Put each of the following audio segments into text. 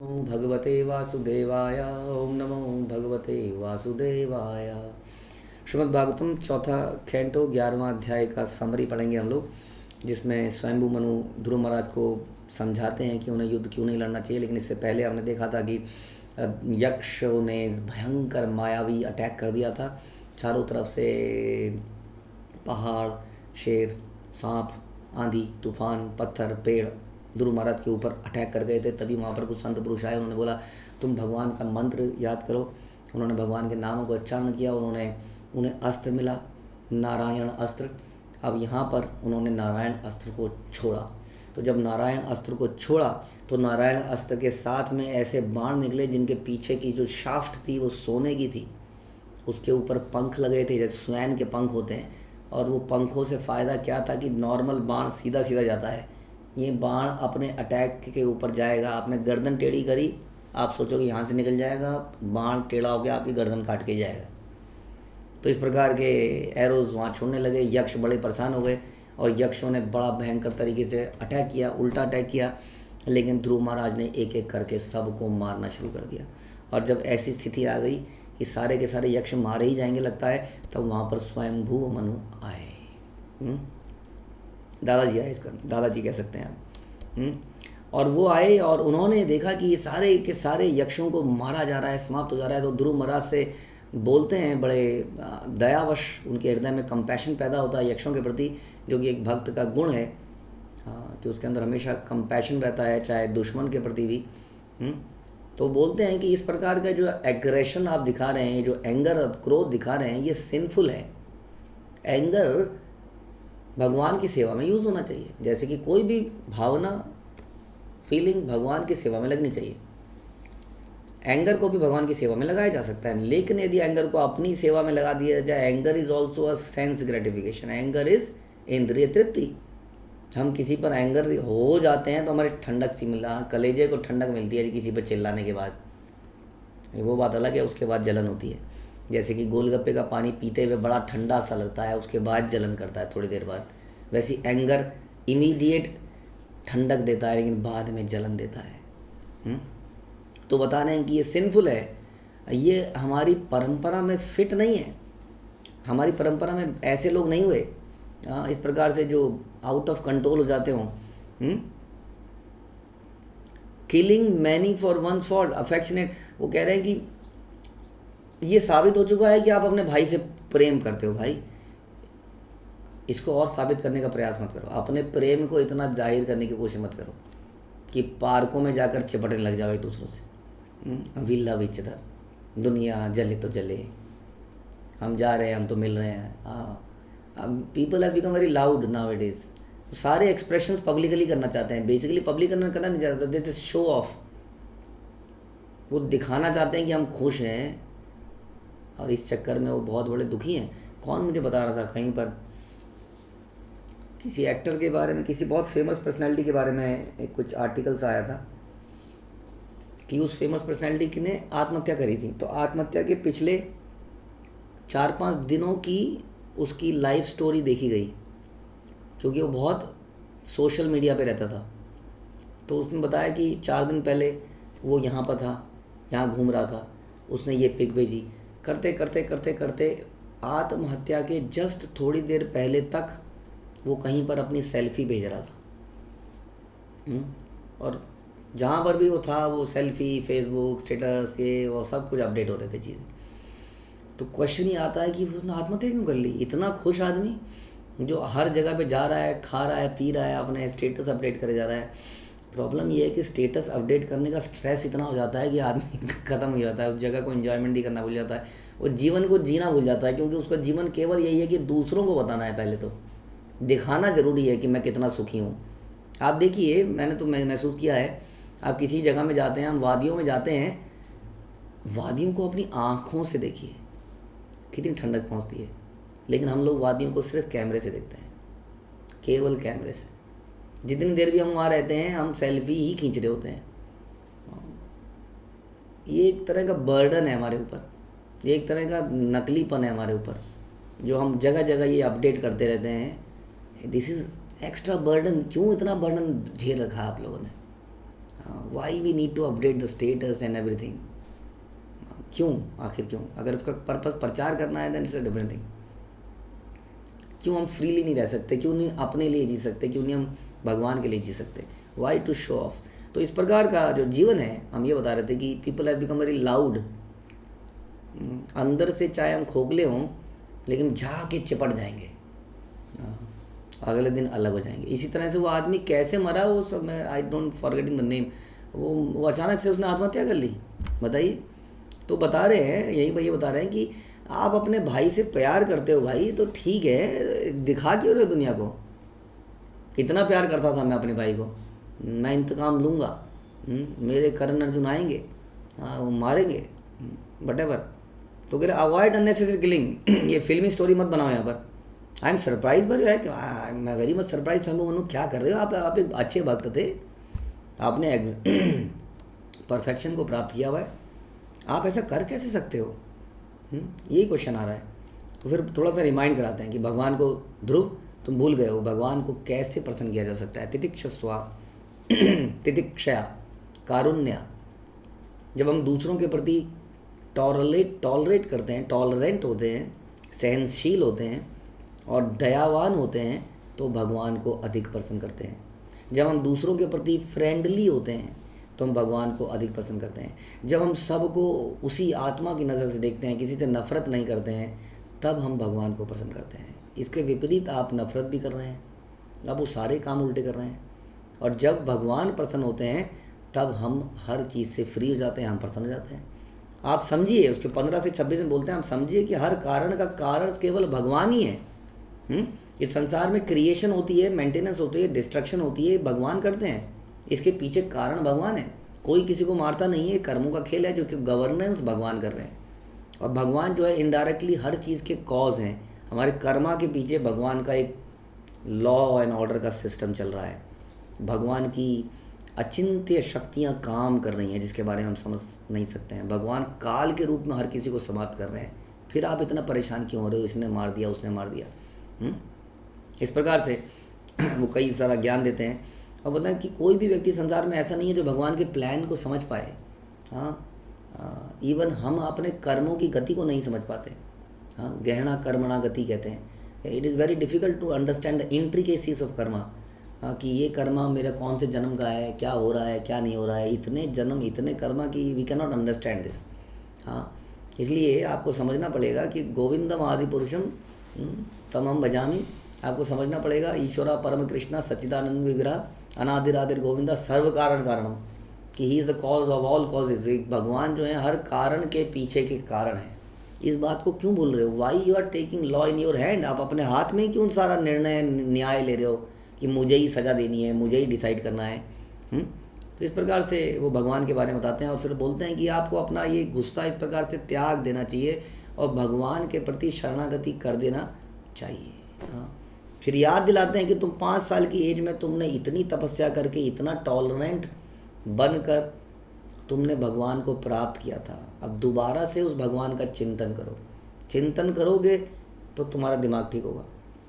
नमो भगवते वासुदेवाय। ओम नमो भगवते वासुदेवाय। श्रीमद् भागवतम चौथा कैंटो 11वां अध्याय का समरी पढ़ेंगे हम लोग, जिसमें स्वयंभू मनु ध्रुव महाराज को समझाते हैं कि उन्हें युद्ध क्यों नहीं लड़ना चाहिए। लेकिन इससे पहले हमने देखा था कि यक्ष ने भयंकर मायावी अटैक कर दिया था। चारों तरफ से पहाड़, शेर, सांप, आंधी, तूफान, पत्थर, पेड़ ध्रुव महाराज के ऊपर अटैक कर गए थे। तभी वहाँ पर कुछ संत पुरुष आए, उन्होंने बोला तुम भगवान का मंत्र याद करो। उन्होंने भगवान के नामों को उच्चारण किया, उन्हें अस्त्र मिला, नारायण अस्त्र। अब यहाँ पर उन्होंने नारायण अस्त्र को छोड़ा। तो जब नारायण अस्त्र को छोड़ा तो नारायण अस्त्र के साथ में ऐसे बाण निकले जिनके पीछे की जो शाफ्ट थी वो सोने की थी। उसके ऊपर पंख लगे थे जैसे स्वैन के पंख होते हैं, और वो पंखों से फ़ायदा क्या था कि नॉर्मल बाण सीधा सीधा जाता है, ये बाण अपने अटैक के ऊपर जाएगा। आपने गर्दन टेढ़ी करी, आप सोचोगे यहाँ से निकल जाएगा, बाण टेढ़ा हो गया आपकी गर्दन काट के जाएगा। तो इस प्रकार के एरोज वहाँ छोड़ने लगे। यक्ष बड़े परेशान हो गए और यक्षों ने बड़ा भयंकर तरीके से अटैक किया, उल्टा अटैक किया। लेकिन ध्रुव महाराज ने एक एक करके सबको मारना शुरू कर दिया। और जब ऐसी स्थिति आ गई कि सारे के सारे यक्ष मारे ही जाएंगे लगता है, तब वहाँ पर स्वयंभू मनु आए। दादाजी आए, इसका दादाजी कह सकते हैं आप। और वो आए और उन्होंने देखा कि ये सारे के सारे यक्षों को मारा जा रहा है, समाप्त हो जा रहा है। तो ध्रुव महाराज से बोलते हैं, बड़े दयावश उनके हृदय में कंपैशन पैदा होता है यक्षों के प्रति, जो कि एक भक्त का गुण है कि उसके अंदर हमेशा कंपैशन रहता है, चाहे दुश्मन के प्रति भी। तो बोलते हैं कि इस प्रकार का जो एग्रेशन आप दिखा रहे हैं, जो एंगर क्रोध दिखा रहे हैं, ये सिंफुल है। एंगर भगवान की सेवा में यूज़ होना चाहिए। जैसे कि कोई भी भावना, फीलिंग भगवान की सेवा में लगनी चाहिए। एंगर को भी भगवान की सेवा में लगाया जा सकता है, लेकिन यदि एंगर को अपनी सेवा में लगा दिया जाए, anger is also a sense gratification, anger is इंद्रिय तृप्ति। हम किसी पर एंगर हो जाते हैं तो हमारे ठंडक सी मिला, कलेजे को ठंडक मिलती है किसी पर चिल्लाने के बाद, वो बात अलग है, उसके बाद जलन होती है। जैसे कि गोलगप्पे का पानी पीते हुए बड़ा ठंडा सा लगता है, उसके बाद जलन करता है थोड़ी देर बाद, वैसी एंगर इमीडिएट ठंडक देता है लेकिन बाद में जलन देता है। तो बता रहे हैं कि ये सिंफुल है, ये हमारी परंपरा में फिट नहीं है। हमारी परंपरा में ऐसे लोग नहीं हुए इस प्रकार से जो आउट ऑफ कंट्रोल हो जाते हों। Killing many for one for affectionate. वो कह रहे हैं कि ये साबित हो चुका है कि आप अपने भाई से प्रेम करते हो। भाई, इसको और साबित करने का प्रयास मत करो। अपने प्रेम को इतना जाहिर करने की कोशिश मत करो कि पार्कों में जाकर चिपटने लग जाओ एक दूसरों से। वी लव ईच अदर, दुनिया जले तो जले, हम जा रहे हैं, हम तो मिल रहे हैं। People have become very loud now it is. सारे एक्सप्रेशंस पब्लिकली करना चाहते हैं। बेसिकली पब्लिक करना नहीं चाहते, दिस इज शो ऑफ। वो दिखाना चाहते हैं कि हम खुश हैं, और इस चक्कर में वो बहुत बड़े दुखी हैं। कौन मुझे बता रहा था कहीं पर, किसी एक्टर के बारे में, किसी बहुत फेमस पर्सनैलिटी के बारे में एक कुछ आर्टिकल्स आया था कि उस फेमस पर्सनैलिटी ने आत्महत्या करी थी। तो आत्महत्या के पिछले 4-5 दिनों की उसकी लाइफ स्टोरी देखी गई, क्योंकि वो बहुत सोशल मीडिया पे रहता था। तो उसने बताया कि 4 दिन पहले वो यहाँ पर था, यहाँ घूम रहा था, उसने ये पिक भेजी। करते करते करते करते आत्महत्या के जस्ट थोड़ी देर पहले तक वो कहीं पर अपनी सेल्फी भेज रहा था। और जहाँ पर भी वो था, वो सेल्फी, फेसबुक स्टेटस, ये वो सब कुछ अपडेट हो रहे थे चीज़ें। तो क्वेश्चन ही आता है कि उसने आत्महत्या क्यों कर ली। इतना खुश आदमी जो हर जगह पे जा रहा है, खा रहा है, पी रहा है, अपने स्टेटस अपडेट करे जा रहा है। प्रॉब्लम ये है कि स्टेटस अपडेट करने का स्ट्रेस इतना हो जाता है कि आदमी ख़त्म हो जाता है, उस जगह को एंजॉयमेंट नहीं करना भूल जाता है, वो जीवन को जीना भूल जाता है। क्योंकि उसका जीवन केवल यही है कि दूसरों को बताना है। पहले तो दिखाना ज़रूरी है कि मैं कितना सुखी हूँ। आप देखिए, मैंने तो महसूस किया है, आप किसी जगह में जाते हैं, हम वादियों में जाते हैं, वादियों को अपनी आँखों से देखिए कितनी ठंडक पहुँचती है। लेकिन हम लोग वादियों को सिर्फ कैमरे से देखते हैं, केवल कैमरे से। जितनी देर भी हम वहाँ रहते हैं, हम सेल्फी ही खींच रहे होते हैं। ये एक तरह का बर्डन है हमारे ऊपर, ये एक तरह का नकलीपन है हमारे ऊपर, जो हम जगह जगह ये अपडेट करते रहते हैं। This is extra burden. क्यों इतना बर्डन झेल रखा है आप लोगों ने? Why we need to update the status and everything. क्यों, आखिर क्यों? अगर उसका पर्पस प्रचार करना है then it's a different thing. क्यों हम फ्रीली नहीं रह सकते? क्यों नहीं अपने लिए जी सकते? क्यों नहीं हम भगवान के लिए जी सकते? Why to show off? तो इस प्रकार का जो जीवन है, हम ये बता रहे थे कि people have become very loud. अंदर से चाहे हम खोखले हों, लेकिन जाके चिपट जाएंगे, अगले दिन अलग हो जाएंगे। इसी तरह से वो आदमी कैसे मरा, वो सब मैं I don't forgetting the name, वो अचानक से उसने आत्महत्या कर ली, बताइए। तो बता रहे हैं, यही भैया बता रहे हैं कि आप अपने भाई से प्यार करते हो भाई, तो ठीक है, दिखा क्यों रहे हो दुनिया को? इतना प्यार करता था मैं अपने भाई को, मैं इंतकाम लूँगा, मेरे करण अर्जुन आएंगे, हाँ वो मारेंगे, वटेवर। तो कह रहे अवॉइड अननेसेसरी किलिंग। ये फिल्मी स्टोरी मत बनाओ यहाँ पर। आई एम सरप्राइज पर I am very much surprise. स्वयं मनु क्या कर रहे हो आप एक अच्छे भक्त थे, आपने परफेक्शन को प्राप्त किया हुआ है, आप ऐसा कर कैसे सकते हो? यही क्वेश्चन आ रहा है। तो फिर थोड़ा सा रिमाइंड कराते हैं कि भगवान को, ध्रुव तुम भूल गए हो, भगवान को कैसे प्रसन्न किया जा सकता है। तितिक्षस्वा तितिक्षया कारुण्य। जब हम दूसरों के प्रति टॉलरेट करते हैं, टॉलरेंट होते हैं, सहनशील होते हैं और दयावान होते हैं, तो भगवान को अधिक प्रसन्न करते हैं। जब हम दूसरों के प्रति फ्रेंडली होते हैं तो हम भगवान को अधिक पसंद करते हैं। जब हम सबको उसी आत्मा की नज़र से देखते हैं, किसी से नफ़रत नहीं करते हैं, तब हम भगवान को पसंद करते हैं। इसके विपरीत आप नफ़रत भी कर रहे हैं, अब वो सारे काम उल्टे कर रहे हैं। और जब भगवान प्रसन्न होते हैं तब हम हर चीज़ से फ्री हो जाते हैं, हम प्रसन्न हो जाते हैं। आप समझिए, उसके 15 से 26 में बोलते हैं, आप समझिए कि हर कारण का कारण केवल भगवान ही है। इस संसार में क्रिएशन होती है, मेंटेनेंस होती है, डिस्ट्रक्शन होती है, भगवान करते हैं। इसके पीछे कारण भगवान है। कोई किसी को मारता नहीं है, कर्मों का खेल है जो कि गवर्नेंस भगवान कर रहे हैं। और भगवान जो है इनडायरेक्टली हर चीज़ के कॉज हैं। हमारे कर्मा के पीछे भगवान का एक लॉ एंड ऑर्डर का सिस्टम चल रहा है। भगवान की अचिंत्य शक्तियाँ काम कर रही हैं जिसके बारे में हम समझ नहीं सकते हैं। भगवान काल के रूप में हर किसी को समाप्त कर रहे हैं। फिर आप इतना परेशान क्यों हो रहे हो, इसने मार दिया, उसने मार दिया। इस प्रकार से वो कई सारा ज्ञान देते हैं और बताएं कि कोई भी व्यक्ति संसार में ऐसा नहीं है जो भगवान के प्लान को समझ पाए। हाँ, इवन हम अपने कर्मों की गति को नहीं समझ पाते। हाँ, गहना कर्मणा गति कहते हैं। It is very difficult to understand the intricacies of karma. हाँ, कि ये कर्मा मेरा कौन से जन्म का है, क्या हो रहा है, क्या नहीं हो रहा है, इतने जन्म इतने कर्मा की we can not understand this. हाँ, इसलिए आपको समझना पड़ेगा कि गोविंदम आदि पुरुषम तमम भजामि। आपको समझना पड़ेगा ईश्वरा परम कृष्णा सच्चिदानंद विग्रह अनादिरादिर गोविंदा सर्व कारण कारणम, कि he is the cause of all causes. एक भगवान जो है हर कारण के पीछे के कारण है। इस बात को क्यों भूल रहे हो? Why you are taking law in your hand? आप अपने हाथ में क्यों सारा निर्णय न्याय ले रहे हो कि मुझे ही सज़ा देनी है, मुझे ही डिसाइड करना है। तो इस प्रकार से वो भगवान के बारे में बताते हैं और फिर बोलते हैं कि आपको अपना ये गुस्सा इस प्रकार से त्याग देना चाहिए और भगवान के प्रति शरणागति कर देना चाहिए। हाँ, फिर याद दिलाते हैं कि तुम 5 साल की एज में तुमने इतनी तपस्या करके, इतना टॉलरेंट बनकर तुमने भगवान को प्राप्त किया था। अब दोबारा से उस भगवान का चिंतन करो। चिंतन करोगे तो तुम्हारा दिमाग ठीक होगा।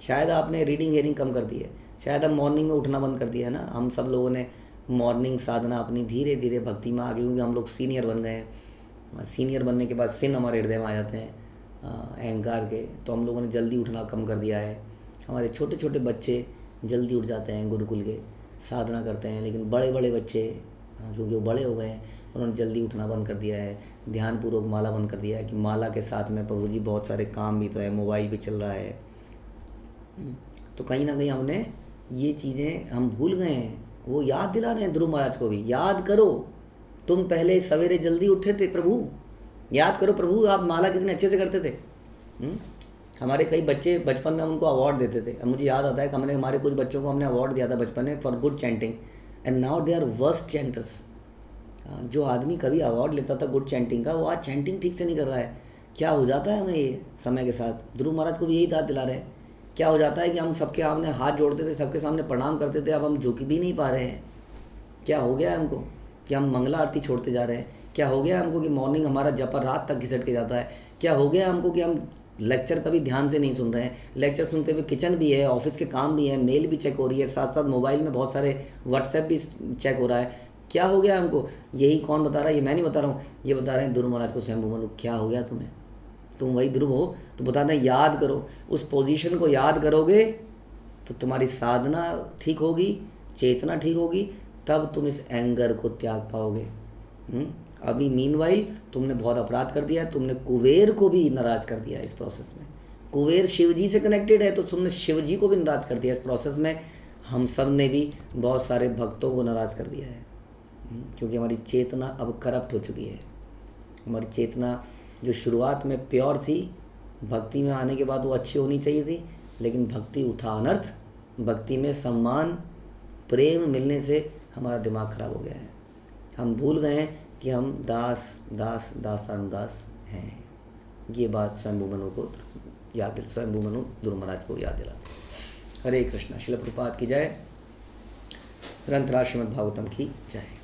शायद आपने रीडिंग हेयरिंग कम कर दी है, शायद अब मॉर्निंग में उठना बंद कर दिया है ना। हम सब लोगों ने मॉर्निंग साधना अपनी धीरे धीरे भक्ति में आ गई, क्योंकि हम लोग सीनियर बन गए हैं। सीनियर बनने के बाद सिन हमारे हृदय में आ जाते हैं अहंकार के, तो हम लोगों ने जल्दी उठना कम कर दिया है। हमारे छोटे छोटे बच्चे जल्दी उठ जाते हैं, गुरुकुल के साधना करते हैं, लेकिन बड़े बड़े बच्चे क्योंकि वो बड़े हो गए हैं उन्होंने जल्दी उठना बंद कर दिया है। ध्यानपूर्वक माला बंद कर दिया है कि माला के साथ में प्रभु जी बहुत सारे काम भी तो है, मोबाइल भी चल रहा है। तो कहीं ना कहीं हमने ये चीज़ें हम भूल गए हैं। वो याद दिला रहे हैं ध्रुव महाराज को भी, याद करो तुम पहले सवेरे जल्दी उठे थे प्रभु, याद करो प्रभु आप माला कितने अच्छे से करते थे। हमारे कई बच्चे बचपन में उनको अवार्ड देते थे। अब मुझे याद आता है कि हमने हमारे कुछ बच्चों को हमने अवार्ड दिया था बचपन में for good chanting, and now they are worst chanters. जो आदमी कभी अवार्ड लेता था गुड चैंटिंग का, वो आज चैंटिंग ठीक से नहीं कर रहा है। क्या हो जाता है हमें ये समय के साथ? ध्रुव महाराज को भी यही याद दिला रहे हैं। क्या हो जाता है कि हम सबके सामने हाथ जोड़ते थे, सबके सामने प्रणाम करते थे, अब हम झुक भी नहीं पा रहे हैं। क्या हो गया है हमको कि हम मंगला आरती छोड़ते जा रहे हैं? क्या हो गया हमको कि मॉर्निंग हमारा जपा रात तक घिसट के जाता है? क्या हो गया हमको कि हम लेक्चर कभी ध्यान से नहीं सुन रहे हैं? लेक्चर सुनते हुए किचन भी है, ऑफिस के काम भी है, मेल भी चेक हो रही है, साथ साथ मोबाइल में बहुत सारे व्हाट्सएप भी चेक हो रहा है, क्या हो गया हमको? यही कौन बता रहा है? ये मैं नहीं बता रहा हूँ, ये बता रहे हैं ध्रुव महाराज को स्वयंभू मनु। क्या हो गया तुम्हें? तुम वही ध्रुव हो। तो बताते हैं याद करो, उस पोजीशन को याद करोगे तो तुम्हारी साधना ठीक होगी, चेतना ठीक होगी, तब तुम इस एंगर को त्याग पाओगे। अभी मीनवाइल तुमने बहुत अपराध कर दिया है, तुमने कुबेर को भी नाराज कर दिया है इस प्रोसेस में। कुबेर शिव जी से कनेक्टेड है, तो तुमने शिव जी को भी नाराज कर दिया इस प्रोसेस में। हम सब ने भी बहुत सारे भक्तों को नाराज कर दिया है, क्योंकि हमारी चेतना अब करप्ट हो चुकी है। हमारी चेतना जो शुरुआत में प्योर थी, भक्ति में आने के बाद वो अच्छी होनी चाहिए थी, लेकिन भक्ति उठा अनर्थ। भक्ति में सम्मान प्रेम मिलने से हमारा दिमाग खराब हो गया है। हम भूल गए हैं कि हम दास दास दासानुदास हैं। ये बात स्वयंभू मनु को याद, स्वयंभू मनु ध्रुव महाराज को याद दिलाते। हरे कृष्णा। श्रील प्रभुपाद की जय। ग्रंथराज श्रीमद् भागवतम की जय।